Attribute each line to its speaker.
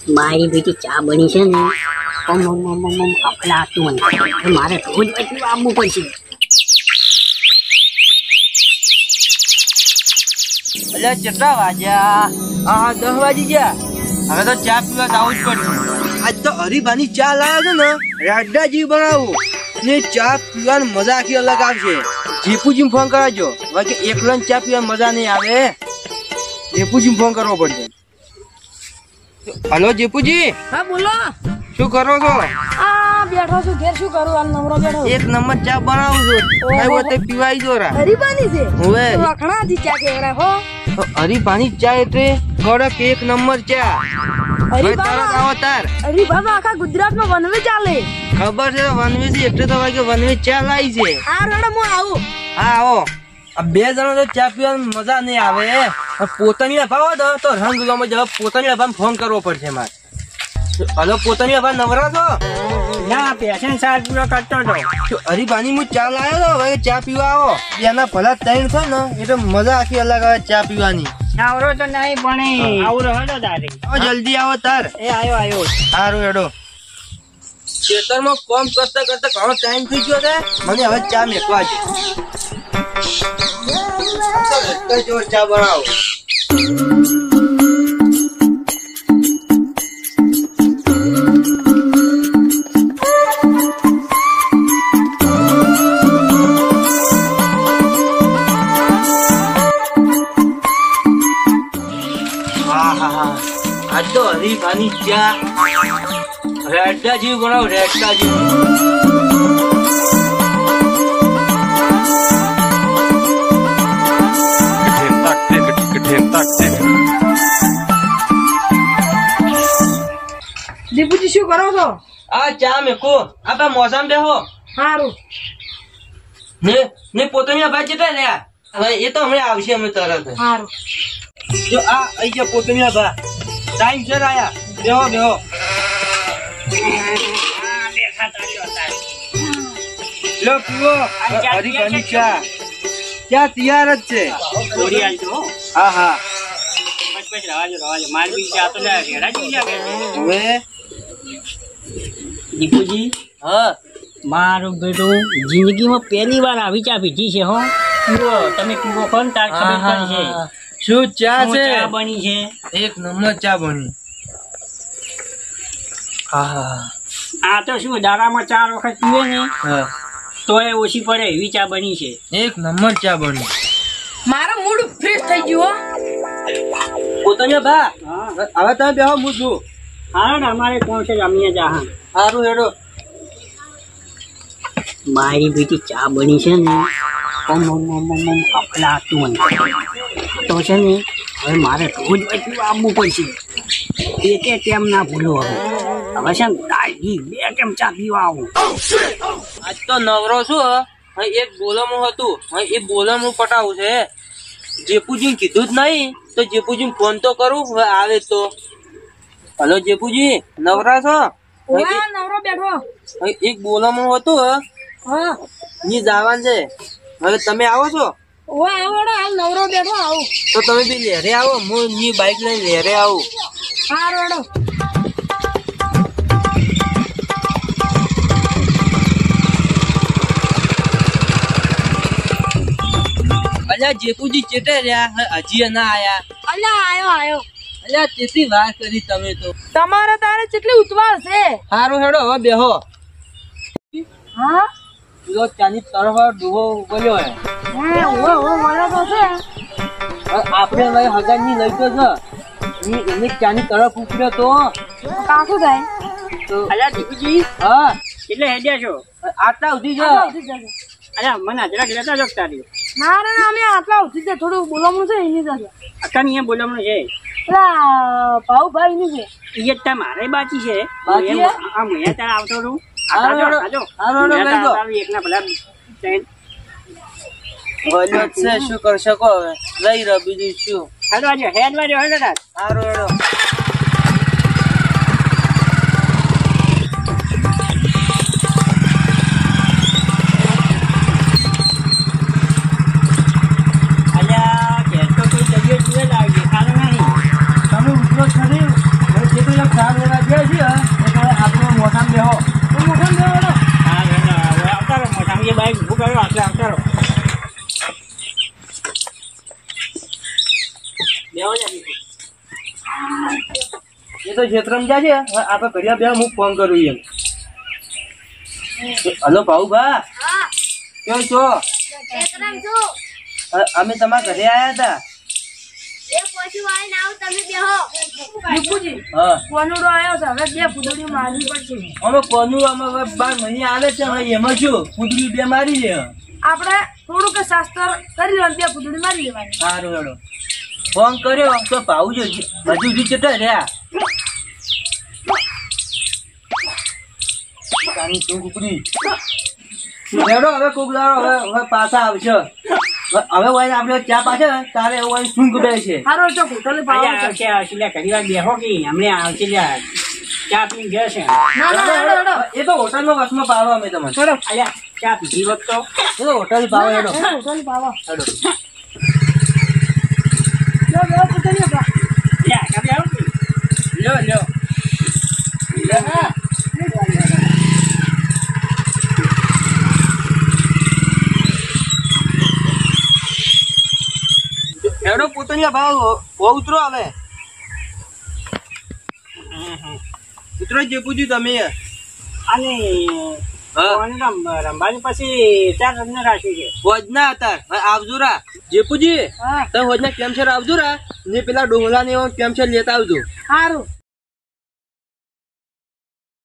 Speaker 1: મારી બેટી ચા બની છે ને અફલાતું મારે રોજ એટલું આવવું પડશે.
Speaker 2: અલ્યા કેટલા વાગ્યા? હા 10 વાગી ગયા. હવે તો ચા પીવા જવું જ પડશે. આજ તો હરીબાની ચા લાવ્યો છે ને રાડા જેવી બનાવું ને ચા પીવાની મજા આખી અલગ આવશે. જીપુજી ફોન કરાજો. બાકી એકલો ચા પીવાની મજા નહીં આવે. જીપુજી ફોન કરવો પડશે. હલો જીપુજી.
Speaker 3: હા બોલો.
Speaker 2: શું કરો છો?
Speaker 3: બેઠો છું ઘેર. શું કરું? હાલ નવરો બેઠો.
Speaker 2: એક નંબર ચા બનાવું છું. કઈ વખતે પીવાઈ જો રા.
Speaker 3: હરીબાની છે.
Speaker 2: હવે
Speaker 3: વખણાથી ચા કેવરા હો.
Speaker 2: હરીબાની ચા એટલે કડક એક નંબર ચા.
Speaker 3: હરીબા આખા ગુજરાતમાં વનવે ચાલે.
Speaker 2: ખબર છે વનવે છે એટલે તો વાગે વનવે ચા લાવી છે.
Speaker 3: હા રડો હું આવું.
Speaker 2: હા આવો. આ બે જણા તો ચા પીવાની મજા નહીં આવે. પોતાની ભાવ તો રંગ ગમે જવા પોતાની ભાવ ફોન કરવો પડશે મારે. હલો પોતાની ભાવ નવરા છો?
Speaker 4: ના પેશન સાર પૂરો કરતો હતો.
Speaker 2: હરીબાની હું ચા લાવ્યો તો હવે ચા પીવા આવો. એના ભલા ત્રણ છે ને એટલે મજા આખી અલગ આવે ચા પીવાની.
Speaker 4: આવરો તો નહીં પણ આવું રહો તારે.
Speaker 2: જલ્દી આવો તાર.
Speaker 4: એ આયો.
Speaker 2: સારું હેડો. ખેતરમાં કામ કરતા કરતા ઘણો ટાઈમ થઈ ગયો છે. મને હવે ચા મેકવા છે. ચા બનાવો. આજ તો હરીફાની ચા રેડા જેવું બનાવો. રેડા જેવું.
Speaker 3: દીપુજી શું કરો છો?
Speaker 2: આ ચા મેકો. આપડા મોસમ બેહો.
Speaker 3: સારું.
Speaker 2: ને પોતાની ભાઈ કેટલા રહ્યા? હવે એ તો હમણાં આવશે અમે તરત.
Speaker 3: સારું.
Speaker 2: જો આ આઈ ગયા પોતાની ભા. ટાઈમ સર આયા. બેહો બેહો. લો પીવો હરીફાની ચા. ચા તૈયાર જ છે. હા હા. હવે
Speaker 4: દીપુજી
Speaker 2: હા
Speaker 4: મારું બેટું જિંદગીમાં પહેલી વાર આવી ચા પીધી છે. હો પીવો તમે પીવો કોણ તાર ખબર પડશે.
Speaker 2: શું ચા છે?
Speaker 4: ચા બની છે
Speaker 2: એક નંબર ચા બની. હા હા.
Speaker 4: આ તો શું દાડામાં 4 વખત પીવે ને
Speaker 2: હા
Speaker 4: તો એ ઓછી પડે એવી ચા બની છે.
Speaker 2: એક નંબર ચા બની.
Speaker 3: મારો મૂડ ફ્રેશ થઈ ગયો.
Speaker 2: પોતાની ભા હવે તમે બેહો હું છું.
Speaker 4: હા અમારે કોણ છે રમીએ જા.
Speaker 2: સારું હેડો.
Speaker 1: મારી બેટી ચા બની છે ને અફલાતું તો છે ને હવે મારે રોજ એટલું આવવું પડશે. એકે કેમ ના ભૂલો હવે છે ને તાજી 2 કેમ ચા પીવા આવું.
Speaker 2: આજ તો નવરો છું. એક બોલમું હતું એ બોલમું પટાવું છે. જેપુજી કીધું જ નહીં તો જેપુજી ફોન તો કરું. હવે આવે તો. હલો જેપુજી નવરા છો?
Speaker 3: નવરો બેઠો.
Speaker 2: એક બોલમું હતું
Speaker 3: હા
Speaker 2: ની જવાન છે. હવે તમે આવો છો?
Speaker 3: હાલ નવરો બેઠો આવું.
Speaker 2: તો તમે બી લેરે આવો. હું ની બાઈક લઈને લેરે આવું.
Speaker 3: હા રોડો.
Speaker 2: અલ્યા જેપુજી ચેટે રહ્યા હજી ના આયા?
Speaker 3: અલ્યા આયો.
Speaker 2: અલ્યા કેટલી વાર કરી તમે તો.
Speaker 3: તમારે તારે કેટલી ઉતવાળ છે.
Speaker 2: સારું હેડો હવે બેહો.
Speaker 3: હા
Speaker 2: પેલો ચાની તરફ ડૂબો બોલ્યો હે. આપણે ભાઈ 1000 ની લઈ તો છે. એને ચાની તરફ ઉતર્યો તો
Speaker 3: કાકું થાય
Speaker 2: તો
Speaker 4: અલ્યા દીપુજી
Speaker 2: હા
Speaker 4: એટલે હેડ્યા છો?
Speaker 2: આટલા સુધી છે.
Speaker 4: અલ્યા મને જરાક લેતા જો તારી.
Speaker 3: ના રે અમે આટલા ઉઠી જાય. થોડું બોલાવવાનું છે એની સાથે.
Speaker 4: અકાની અહીંયા બોલાવવાનું છે.
Speaker 3: પેલા ભાઉભાઈ ની છે.
Speaker 4: એ તમારે બાકી છે.
Speaker 3: બાકી છે?
Speaker 4: આ મુયા તાર આવતો રહું. એકના ભલા
Speaker 2: બોલ્યો છે. શું કરી શકો હવે? લઈ રહ્યો બીજું શું.
Speaker 4: હેડવાજો હેડો તાર.
Speaker 2: સારું હેડો.
Speaker 4: અલ્યા ઘેર તો કોઈ જગ્યાએ જુએ લાગે ખાલો નહીં.
Speaker 2: તમે ઉતરો ખરી જેટલું ખ્યાલ એ તો ક્ષેત્રમાં જાય છે. હવે આપણે ઘડિયા બે હું ફોન કરું એમ. હલો ભાઉ ભા,
Speaker 3: હા
Speaker 2: કેમ છો?
Speaker 3: એકદમ છું.
Speaker 2: અમે તમારા ઘરે આયા હતા.
Speaker 3: એ પછી આવીને આવો તમે બેહો. દીપુજી
Speaker 2: હા,
Speaker 3: કોનુડો આવ્યો છે હવે બે ફૂદડી મારવી પડશે.
Speaker 2: અમે કોનું અમે 12 મહિને આવે છે. હવે એમાં શું કુદરી બે મારી છે.
Speaker 3: આપણે થોડુંક શાસ્ત્ર કરી લેવાનું બે ફૂદડી મારી લેવાની.
Speaker 2: સારું હેડો. ફોન કર્યો તો ભાઉ જો હજુ સુધી કેટલા રહ્યા? તારી શું કુકરી? હેડો હવે કોક દાડો હવે પાછા આવશે. હવે હોય આપણે ચા પાછળ તારે એવું હોય શું કરે છે?
Speaker 3: હારો તો હોટલે
Speaker 4: અલ્યા
Speaker 3: પાવા
Speaker 4: આવશે આવશે લ્યા, ઘણી વાર બેહો કે હમણે આવશે લ્યા, ચા પીને ગયા છે.
Speaker 3: ના ના હેડો હેડો
Speaker 2: એ તો હોટલ નો વસમાં પાવા અમે તમને.
Speaker 4: અલ્યા ચા પીધી વખત તો
Speaker 2: એ તો હોટલ પાવા હેડો.
Speaker 3: હોટલે પાવા
Speaker 2: હેડો.
Speaker 3: બે બે ફૂદડી બા.
Speaker 4: લ્યા તમે આવો કે?
Speaker 2: લ્યો લ્યો.
Speaker 3: હા
Speaker 2: હેડો પોતાની ભાવ ઉતરો હવે. ઉતરો જે પૂછ્યું તમે.
Speaker 4: અને
Speaker 2: હા,
Speaker 4: કોને રંબાની પછી ચાર રન રાખ્યું છે.
Speaker 2: હોજના હતા. હવે આવજો રા જેપુજી.
Speaker 3: હા
Speaker 2: તમે હોજના કેમ છે આવજો રા. ને પેલા ડોહલા ને કેમ છે લેતા આવજો.
Speaker 3: હારું